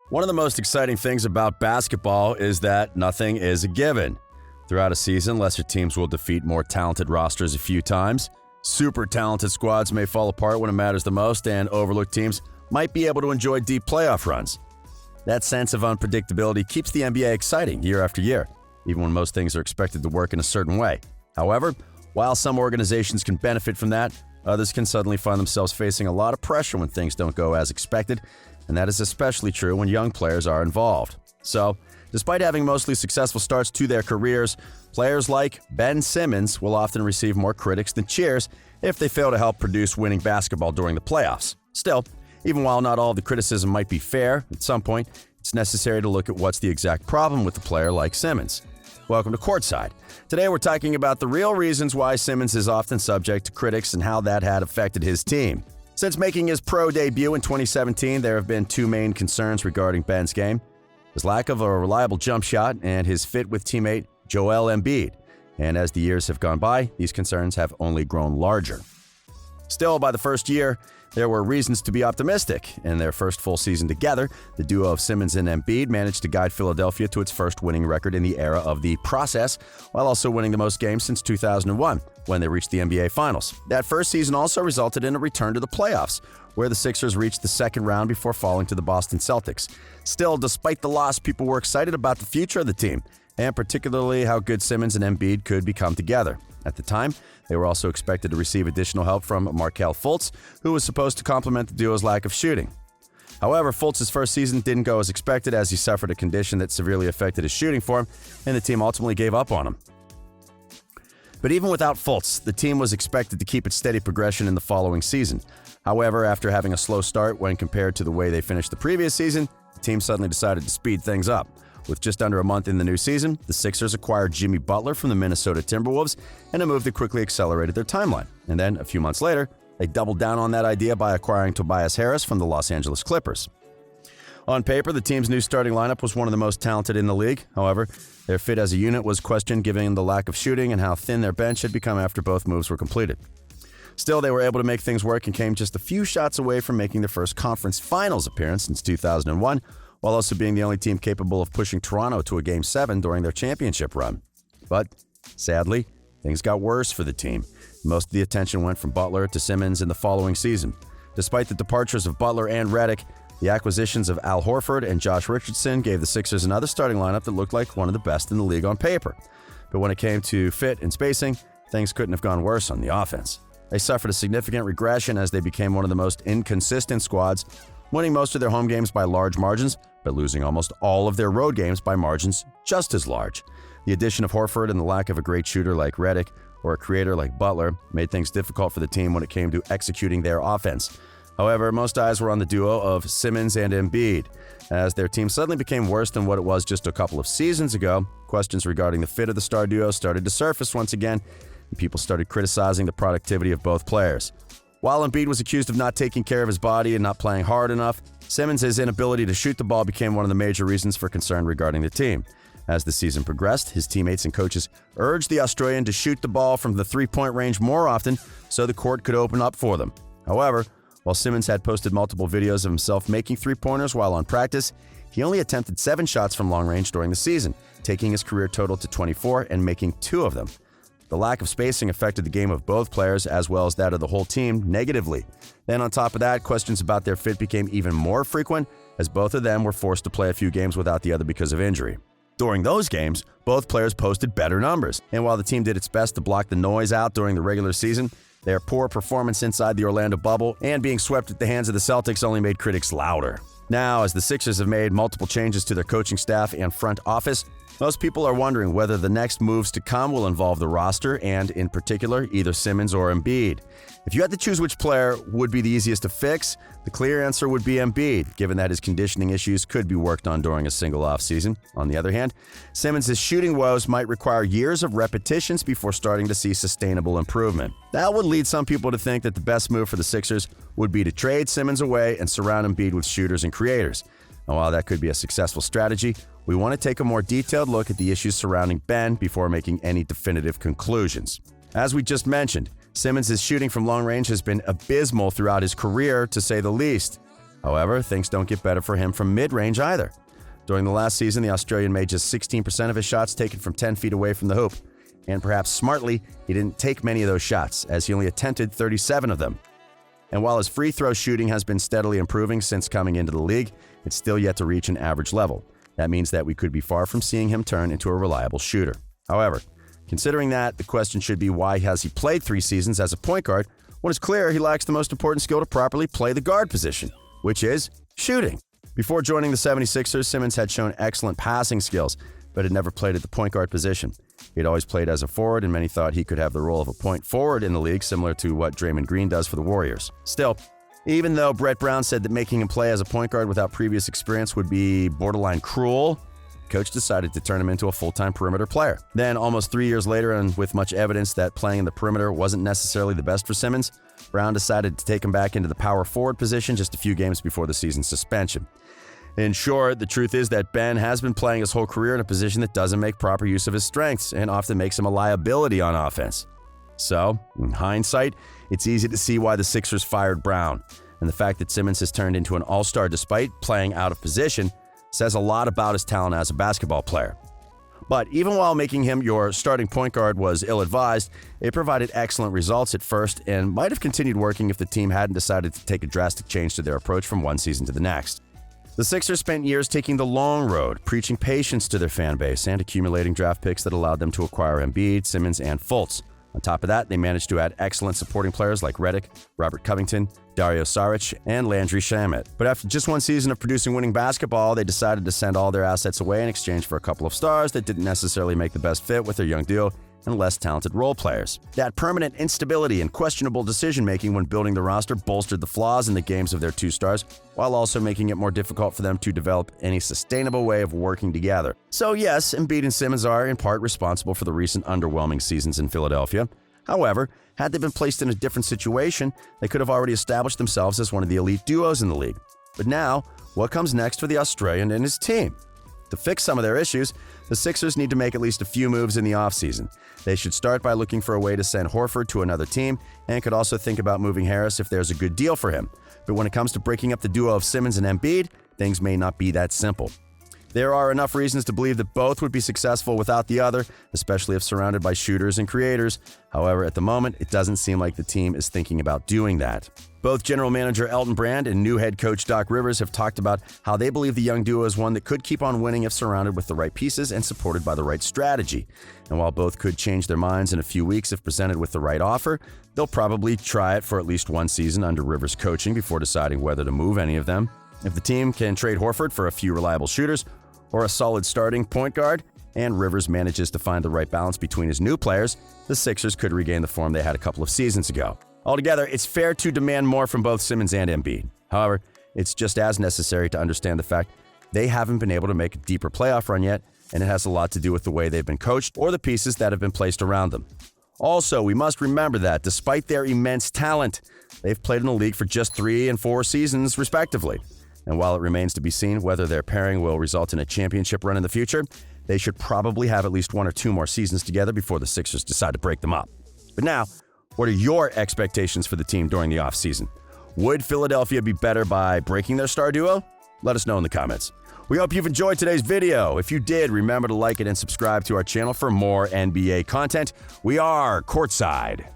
One of the most exciting things about basketball is that nothing is a given. Throughout a season, lesser teams will defeat more talented rosters a few times. Super talented squads may fall apart when it matters the most, and overlooked teams might be able to enjoy deep playoff runs. That sense of unpredictability keeps the NBA exciting year after year, even when most things are expected to work in a certain way. However, while some organizations can benefit from that, others can suddenly find themselves facing a lot of pressure when things don't go as expected, and that is especially true when young players are involved. So, despite having mostly successful starts to their careers, players like Ben Simmons will often receive more critics than cheers if they fail to help produce winning basketball during the playoffs. Still, even while not all of the criticism might be fair, at some point, it's necessary to look at what's the exact problem with a player like Simmons. Welcome to Courtside. Today we're talking about the real reasons why Simmons is often subject to critics and how that had affected his team. Since making his pro debut in 2017, there have been two main concerns regarding Ben's game: his lack of a reliable jump shot and his fit with teammate Joel Embiid. And as the years have gone by, these concerns have only grown larger. Still, by the first year, there were reasons to be optimistic. In their first full season together, the duo of Simmons and Embiid managed to guide Philadelphia to its first winning record in the era of the process, while also winning the most games since 2001, when they reached the NBA Finals. That first season also resulted in a return to the playoffs, where the Sixers reached the second round before falling to the Boston Celtics. Still, despite the loss, people were excited about the future of the team, and particularly how good Simmons and Embiid could become together. At the time, they were also expected to receive additional help from Markelle Fultz, who was supposed to complement the duo's lack of shooting. However, Fultz's first season didn't go as expected, as he suffered a condition that severely affected his shooting form, and the team ultimately gave up on him. But even without Fultz, the team was expected to keep its steady progression in the following season. However, after having a slow start when compared to the way they finished the previous season, the team suddenly decided to speed things up. With just under a month in the new season, the Sixers acquired Jimmy Butler from the Minnesota Timberwolves in a move that quickly accelerated their timeline. And then, a few months later, they doubled down on that idea by acquiring Tobias Harris from the Los Angeles Clippers. On paper, the team's new starting lineup was one of the most talented in the league. However, their fit as a unit was questioned given the lack of shooting and how thin their bench had become after both moves were completed. Still, they were able to make things work and came just a few shots away from making their first conference finals appearance since 2001, while also being the only team capable of pushing Toronto to a Game 7 during their championship run. But, sadly, things got worse for the team. Most of the attention went from Butler to Simmons in the following season. Despite the departures of Butler and Redick, the acquisitions of Al Horford and Josh Richardson gave the Sixers another starting lineup that looked like one of the best in the league on paper. But when it came to fit and spacing, things couldn't have gone worse on the offense. They suffered a significant regression as they became one of the most inconsistent squads, winning most of their home games by large margins, but losing almost all of their road games by margins just as large. The addition of Horford and the lack of a great shooter like Redick or a creator like Butler made things difficult for the team when it came to executing their offense. However, most eyes were on the duo of Simmons and Embiid. As their team suddenly became worse than what it was just a couple of seasons ago, questions regarding the fit of the star duo started to surface once again, and people started criticizing the productivity of both players. While Embiid was accused of not taking care of his body and not playing hard enough, Simmons' inability to shoot the ball became one of the major reasons for concern regarding the team. As the season progressed, his teammates and coaches urged the Australian to shoot the ball from the three-point range more often so the court could open up for them. However, while Simmons had posted multiple videos of himself making three-pointers while on practice, he only attempted 7 shots from long range during the season, taking his career total to 24 and making 2 of them. The lack of spacing affected the game of both players as well as that of the whole team negatively. Then on top of that, questions about their fit became even more frequent as both of them were forced to play a few games without the other because of injury. During those games, both players posted better numbers, and while the team did its best to block the noise out during the regular season, their poor performance inside the Orlando bubble and being swept at the hands of the Celtics only made critics louder. Now, as the Sixers have made multiple changes to their coaching staff and front office, most people are wondering whether the next moves to come will involve the roster and, in particular, either Simmons or Embiid. If you had to choose which player would be the easiest to fix, the clear answer would be Embiid, given that his conditioning issues could be worked on during a single offseason. On the other hand, Simmons' shooting woes might require years of repetitions before starting to see sustainable improvement. That would lead some people to think that the best move for the Sixers would be to trade Simmons away and surround Embiid with shooters and creators. And while that could be a successful strategy, we want to take a more detailed look at the issues surrounding Ben before making any definitive conclusions. As we just mentioned, Simmons' shooting from long range has been abysmal throughout his career, to say the least. However, things don't get better for him from mid-range either. During the last season, the Australian made just 16% of his shots taken from 10 feet away from the hoop. And perhaps smartly, he didn't take many of those shots, as he only attempted 37 of them. And while his free throw shooting has been steadily improving since coming into the league, it's still yet to reach an average level. That means that we could be far from seeing him turn into a reliable shooter. However, considering that, the question should be, why has he played 3 seasons as a point guard when it's clear he lacks the most important skill to properly play the guard position, which is shooting? Before joining the 76ers, Simmons had shown excellent passing skills, but had never played at the point guard position. He had always played as a forward, and many thought he could have the role of a point forward in the league, similar to what Draymond Green does for the Warriors. Still, even though Brett Brown said that making him play as a point guard without previous experience would be borderline cruel, coach decided to turn him into a full-time perimeter player. Then, almost 3 years later, and with much evidence that playing in the perimeter wasn't necessarily the best for Simmons, Brown decided to take him back into the power forward position just a few games before the season's suspension. In short, the truth is that Ben has been playing his whole career in a position that doesn't make proper use of his strengths and often makes him a liability on offense. So, in hindsight, it's easy to see why the Sixers fired Brown. And the fact that Simmons has turned into an all-star despite playing out of position says a lot about his talent as a basketball player. But even while making him your starting point guard was ill-advised, it provided excellent results at first and might have continued working if the team hadn't decided to take a drastic change to their approach from one season to the next. The Sixers spent years taking the long road, preaching patience to their fan base and accumulating draft picks that allowed them to acquire Embiid, Simmons, and Fultz. On top of that, they managed to add excellent supporting players like Redick, Robert Covington, Dario Saric, and Landry Shamet. But after just one season of producing winning basketball, they decided to send all their assets away in exchange for a couple of stars that didn't necessarily make the best fit with their young duo and less talented role players. That permanent instability and questionable decision-making when building the roster bolstered the flaws in the games of their 2 stars, while also making it more difficult for them to develop any sustainable way of working together. So yes, Embiid and Simmons are in part responsible for the recent underwhelming seasons in Philadelphia. However, had they been placed in a different situation, they could have already established themselves as one of the elite duos in the league. But now, what comes next for the Australian and his team? To fix some of their issues, the Sixers need to make at least a few moves in the offseason. They should start by looking for a way to send Horford to another team and could also think about moving Harris if there's a good deal for him. But when it comes to breaking up the duo of Simmons and Embiid, things may not be that simple. There are enough reasons to believe that both would be successful without the other, especially if surrounded by shooters and creators. However, at the moment, it doesn't seem like the team is thinking about doing that. Both general manager Elton Brand and new head coach Doc Rivers have talked about how they believe the young duo is one that could keep on winning if surrounded with the right pieces and supported by the right strategy. And while both could change their minds in a few weeks if presented with the right offer, they'll probably try it for at least one season under Rivers' coaching before deciding whether to move any of them. If the team can trade Horford for a few reliable shooters or a solid starting point guard, and Rivers manages to find the right balance between his new players, the Sixers could regain the form they had a couple of seasons ago. Altogether, it's fair to demand more from both Simmons and Embiid. However, it's just as necessary to understand the fact they haven't been able to make a deeper playoff run yet, and it has a lot to do with the way they've been coached or the pieces that have been placed around them. Also, we must remember that, despite their immense talent, they've played in the league for just 3 and 4 seasons, respectively. And while it remains to be seen whether their pairing will result in a championship run in the future, they should probably have at least 1 or 2 more seasons together before the Sixers decide to break them up. But now, what are your expectations for the team during the offseason? Would Philadelphia be better by breaking their star duo? Let us know in the comments. We hope you've enjoyed today's video. If you did, remember to like it and subscribe to our channel for more NBA content. We are Courtside.